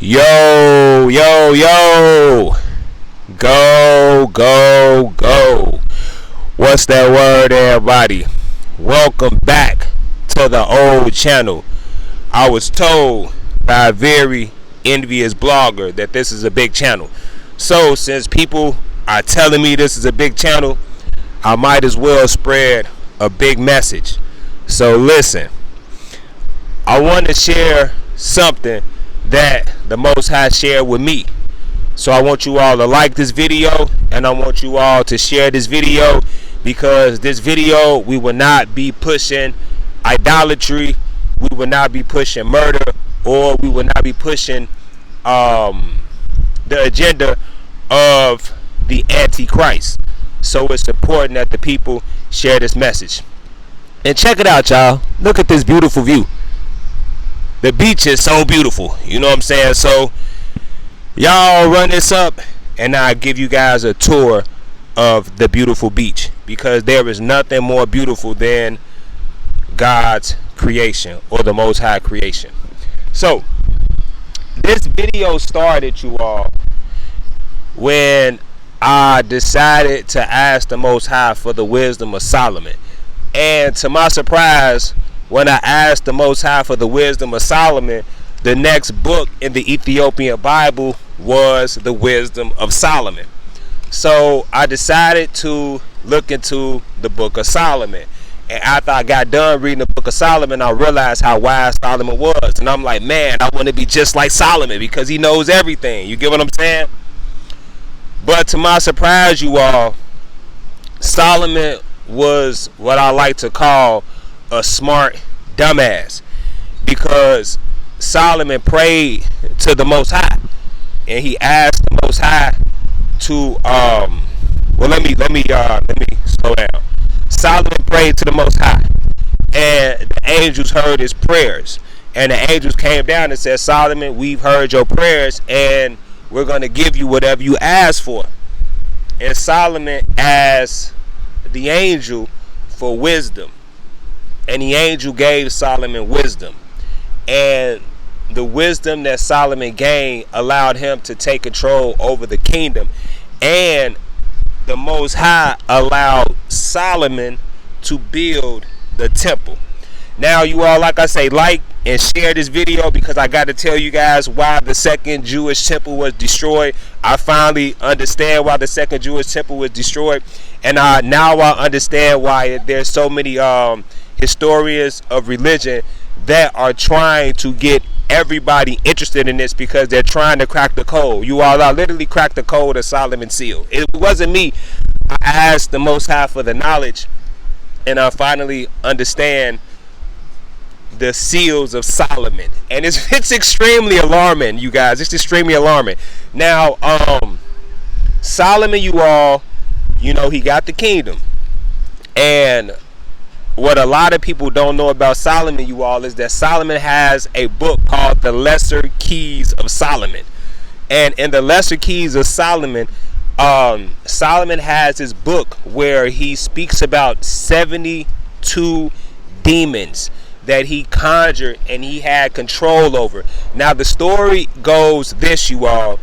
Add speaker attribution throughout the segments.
Speaker 1: Yo, yo, yo. Go, go, go. What's that word, everybody? Welcome back to the old channel. I was told by a very envious blogger that this is a big channel. So, since people are telling me this is a big channel, I might as well spread a big message. So, listen. I want to share something that the Most High shared with me. So I want you all to like this video, and I want you all to share this video, because this video, we will not be pushing idolatry, we will not be pushing murder, or we will not be pushing the agenda of the Antichrist. So it's important that the people share this message. And check it out, y'all. Look at this beautiful view. The beach is so beautiful, you know what I'm saying? So y'all run this up, and I'll give you guys a tour of the beautiful beach, because there is nothing more beautiful than God's creation, or the Most High creation. So this video started, you all, when I decided to ask the Most High for the wisdom of Solomon. And to my surprise, when I asked the Most High for the wisdom of Solomon, the next book in the Ethiopian Bible was the Wisdom of Solomon. So I decided to look into the book of Solomon. And after I got done reading the book of Solomon, I realized how wise Solomon was. And I'm like, man, I want to be just like Solomon, because he knows everything. You get what I'm saying? But to my surprise, you all, Solomon was what I like to call a smart dumbass, because Solomon prayed to the Most High, and he asked the Most High to let me slow down. Solomon prayed to the Most High, and the angels heard his prayers, and the angels came down and said, Solomon, we've heard your prayers, and we're going to give you whatever you ask for. And Solomon asked the angel for wisdom, and the angel gave Solomon wisdom, and the wisdom that Solomon gained allowed him to take control over the kingdom. And the Most High allowed Solomon to build the temple. Now, you all, like I say, like and share this video, because I got to tell you guys why the second Jewish temple was destroyed. I finally understand why the second Jewish temple was destroyed, and now I understand why there's so many historians of religion that are trying to get everybody interested in this, because they're trying to crack the code. You all are literally cracked the code of Solomon's seal. It wasn't me. I asked the Most High for the knowledge, and I finally understand the seals of Solomon. And it's extremely alarming, you guys. It's extremely alarming. Now, Solomon, you all, you know, he got the kingdom. And what a lot of people don't know about Solomon, you all, is that Solomon has a book called The Lesser Keys of Solomon. And in The Lesser Keys of Solomon, Solomon has his book where he speaks about 72 demons that he conjured and he had control over. Now, the story goes this, you all.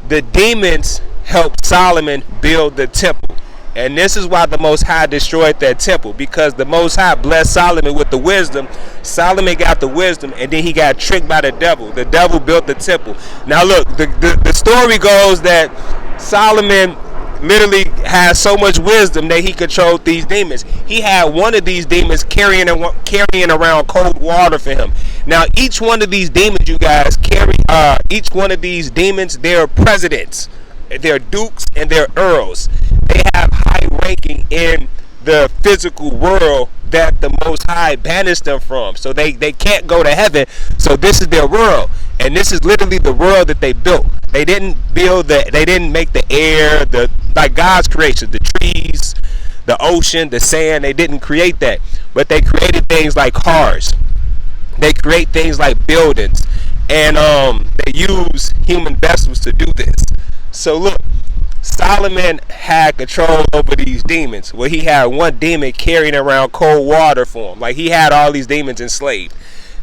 Speaker 1: The demons helped Solomon build the temple. And this is why the Most High destroyed that temple, because the Most High blessed Solomon with the wisdom. Solomon got the wisdom, and then he got tricked by the devil. The devil built the temple. Now look, the story goes that Solomon literally has so much wisdom that he controlled these demons. He had one of these demons carrying around cold water for him. Now, each one of these demons, you guys, each one of these demons, they're presidents, they're dukes, and they're earls. They have high ranking in the physical world that the Most High banished them from. So they can't go to heaven. So this is their world. And this is literally the world that they built. They didn't make the air, like God's creation, the trees, the ocean, the sand. They didn't create that. But they created things like cars. They create things like buildings. And they use human vessels to do this. So look, Solomon had control over these demons. Well, he had one demon carrying around cold water for him. Like, he had all these demons enslaved.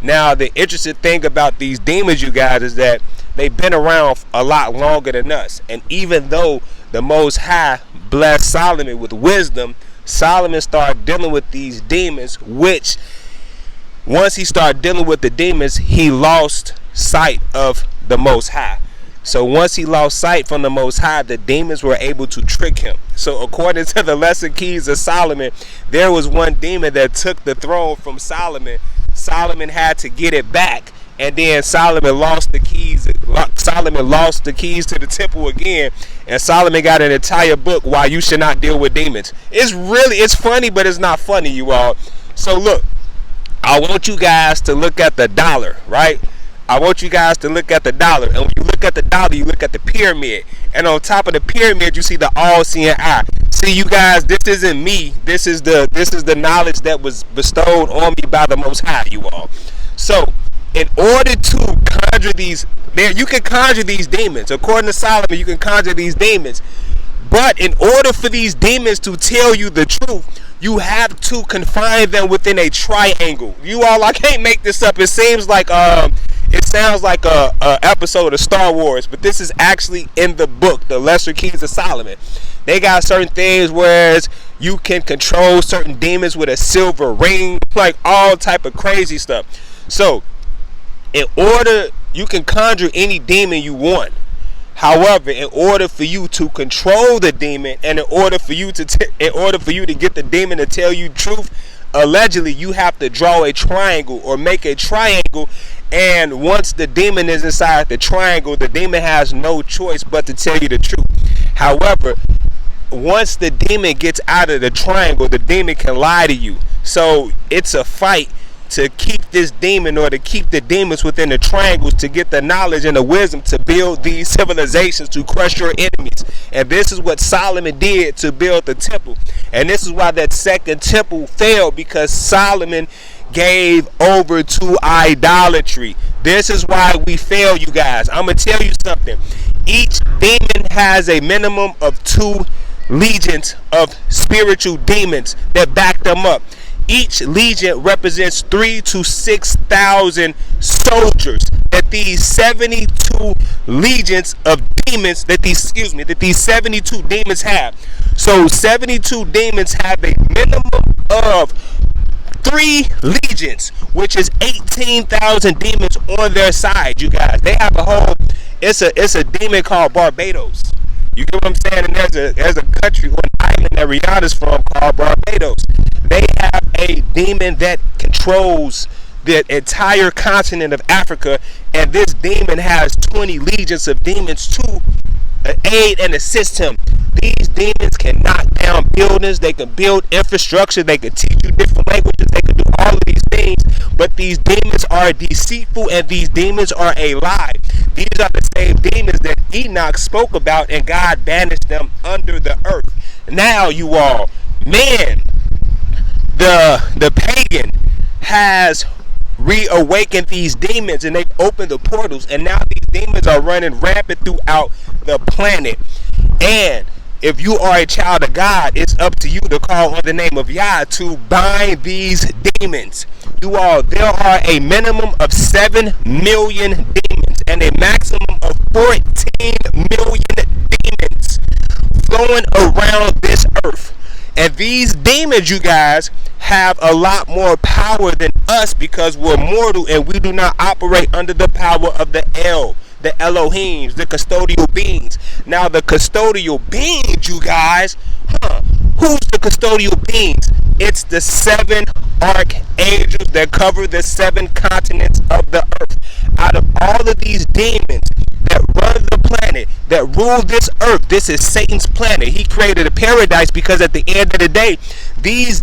Speaker 1: Now, the interesting thing about these demons, you guys, is that they've been around a lot longer than us. And even though the Most High blessed Solomon with wisdom, Solomon started dealing with these demons, which once he started dealing with the demons, he lost sight of the Most High. So once he lost sight from the Most High, the demons were able to trick him. So according to the Lesser Keys of Solomon, there was one demon that took the throne from Solomon. Solomon had to get it back, and then Solomon lost the keys. Solomon lost the keys to the temple again, and Solomon got an entire book, Why You Should Not Deal with Demons. It's funny, but it's not funny, you all. So look, I want you guys to look at the dollar, right? I want you guys to look at the dollar. And when you look at the dollar, you look at the pyramid. And on top of the pyramid, you see the all-seeing eye. See, you guys, this isn't me. This is the knowledge that was bestowed on me by the Most High, you all. So, in order to conjure these, you can conjure these demons. According to Solomon, you can conjure these demons. But in order for these demons to tell you the truth, you have to confine them within a triangle. You all, I can't make this up. It sounds like a episode of Star Wars, but this is actually in the book, The Lesser Keys of Solomon. They got certain things where you can control certain demons with a silver ring, like all type of crazy stuff. So, you can conjure any demon you want. However, in order for you to control the demon, and in order for you to get the demon to tell you truth, allegedly you have to draw a triangle or make a triangle. And once the demon is inside the triangle, the demon has no choice but to tell you the truth. However, once the demon gets out of the triangle, the demon can lie to you. So it's a fight to keep this demon, or to keep the demons within the triangles, to get the knowledge and the wisdom to build these civilizations, to crush your enemies. And this is what Solomon did to build the temple. And this is why that second temple failed, because Solomon gave over to idolatry. This is why we fail, you guys. I'm going to tell you something. Each demon has a minimum of 2 legions of spiritual demons that back them up. Each legion represents 3,000 to 6,000 soldiers that these 72 legions of demons that these 72 demons have. So 72 demons have a minimum of 3 legions, which is 18,000 demons on their side, you guys. They have a whole, it's a demon called Barbados. You get what I'm saying? And there's a country or an island that Rihanna's from called Barbados. They have a demon that controls the entire continent of Africa, and this demon has 20 legions of demons to aid and assist him. These demons can knock down buildings, they can build infrastructure, they can teach you different languages, they can do all of these things, but these demons are deceitful, and these demons are a lie. These are the same demons that Enoch spoke about, and God banished them under the earth. Now, you all, man, the pagan has reawakened these demons, and they've opened the portals, and now these demons are running rampant throughout the planet. And if you are a child of God, it's up to you to call on the name of Yah to bind these demons. You all, there are a minimum of 7 million demons and a maximum of 14 million demons flowing around this earth. And these demons, you guys, have a lot more power than us, because we're mortal and we do not operate under the power of the Elohims, the custodial beings. Now, the custodial beings, you guys, who's the custodial beings? It's the 7 archangels that cover the 7 continents of the earth. Out of all of these demons that run the planet, that rule this earth, this is Satan's planet. He created a paradise because at the end of the day,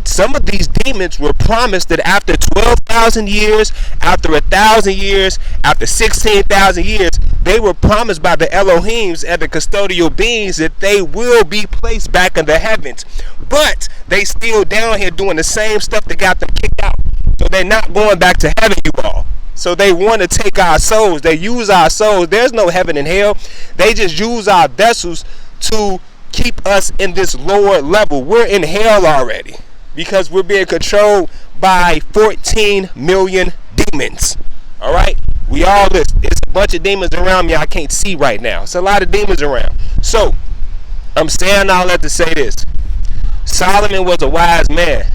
Speaker 1: some of these demons were promised that after 12,000 years, after 1,000 years, after 16,000 years, they were promised by the Elohims and the custodial beings that they will be placed back in the heavens. But they still down here doing the same stuff that got them kicked out. So they're not going back to heaven, you all. So they want to take our souls. They use our souls. There's no heaven and hell. They just use our vessels to keep us in this lower level. We're in hell already because we're being controlled by 14 million demons. All right. We all listen. It's a bunch of demons around me I can't see right now. It's a lot of demons around. So I'm saying all that to say this. Solomon was a wise man,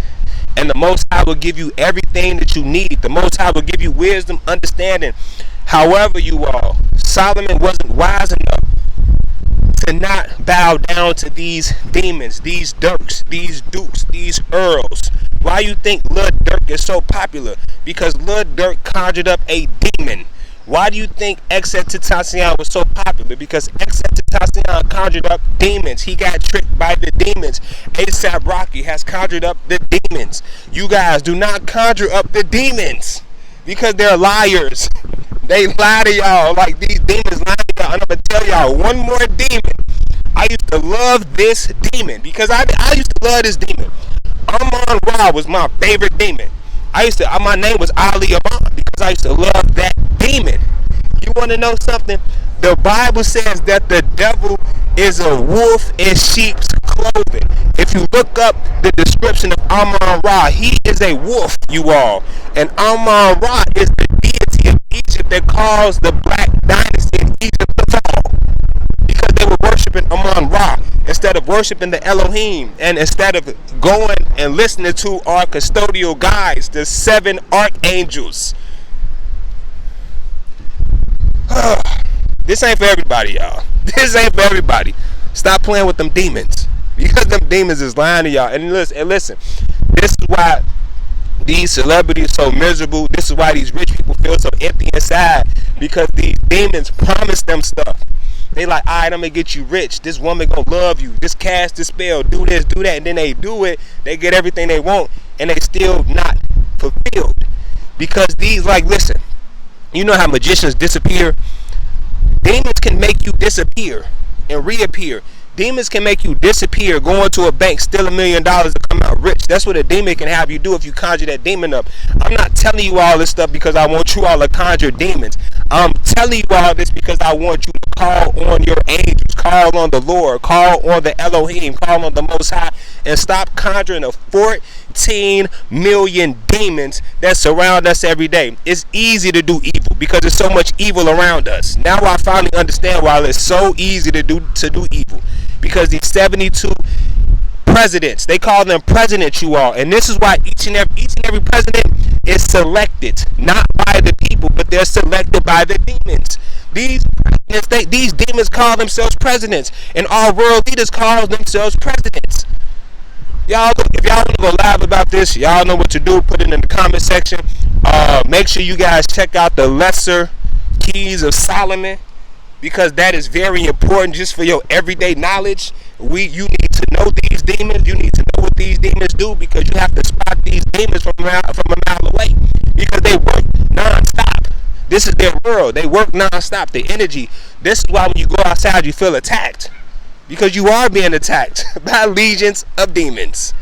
Speaker 1: and the Most High will give you everything that you need. The Most High will give you wisdom, understanding. However, you all, Solomon wasn't wise enough to not bow down to these demons, these Dirks, these Dukes, these Earls. Why you think Lil Durk is so popular? Because Lil Durk conjured up a demon. Why do you think XXXTentacion was so popular? Because XXXTentacion conjured up demons. He got tricked by the demons. ASAP Rocky has conjured up the demons. You guys do not conjure up the demons because they're liars. They lie to y'all like these demons lie to y'all. And I'm going to tell y'all one more demon. I used to love this demon because I used to love this demon. Amon Ra was my favorite demon. My name was Ali Amon because I used to love that demon. You want to know something? The Bible says that the devil is a wolf in sheep's clothing. If you look up the description of Amon Ra, he is a wolf, you all. And Amon Ra is the deity of Egypt that caused the Black Dynasty in Egypt to fall. Because they were worshiping Amon Ra instead of worshiping the Elohim, and instead of going and listening to our custodial guides, the 7 archangels. This ain't for everybody, y'all. This ain't for everybody. Stop playing with them demons, because them demons is lying to y'all. And listen, this is why these celebrities are so miserable. This is why these rich people feel so empty inside, because these demons promise them stuff. They like, all right, I'm gonna get you rich. This woman gonna love you. Just cast this spell. Do this, do that, and then they do it. They get everything they want, and they still not fulfilled. Because these, like, listen, you know how magicians disappear? Demons can make you disappear and reappear. Demons can make you disappear, go into a bank, steal $1 million, and come out rich. That's what a demon can have you do if you conjure that demon up. I'm not telling you all this stuff because I want you all to conjure demons. I'm telling you all this because I want you to call on your angels, call on the Lord, call on the Elohim, call on the Most High, and stop conjuring the 14 million demons that surround us every day. It's easy to do evil because there's so much evil around us. Now I finally understand why it's so easy to do evil. Because these 72 presidents, they call them presidents, you all, and this is why each and every president is selected not by the people, but they're selected by the demons. These demons call themselves presidents, and our world leaders call themselves presidents. Y'all, if y'all want to go live about this, y'all know what to do. Put it in the comment section. Make sure you guys check out the Lesser Keys of Solomon, because that is very important just for your everyday knowledge. You need to know these demons. You need to know what these demons do, because you have to spot these demons from a mile away, because they work non-stop. This is their world. They work non-stop. The energy. This is why when you go outside you feel attacked, because you are being attacked by legions of demons.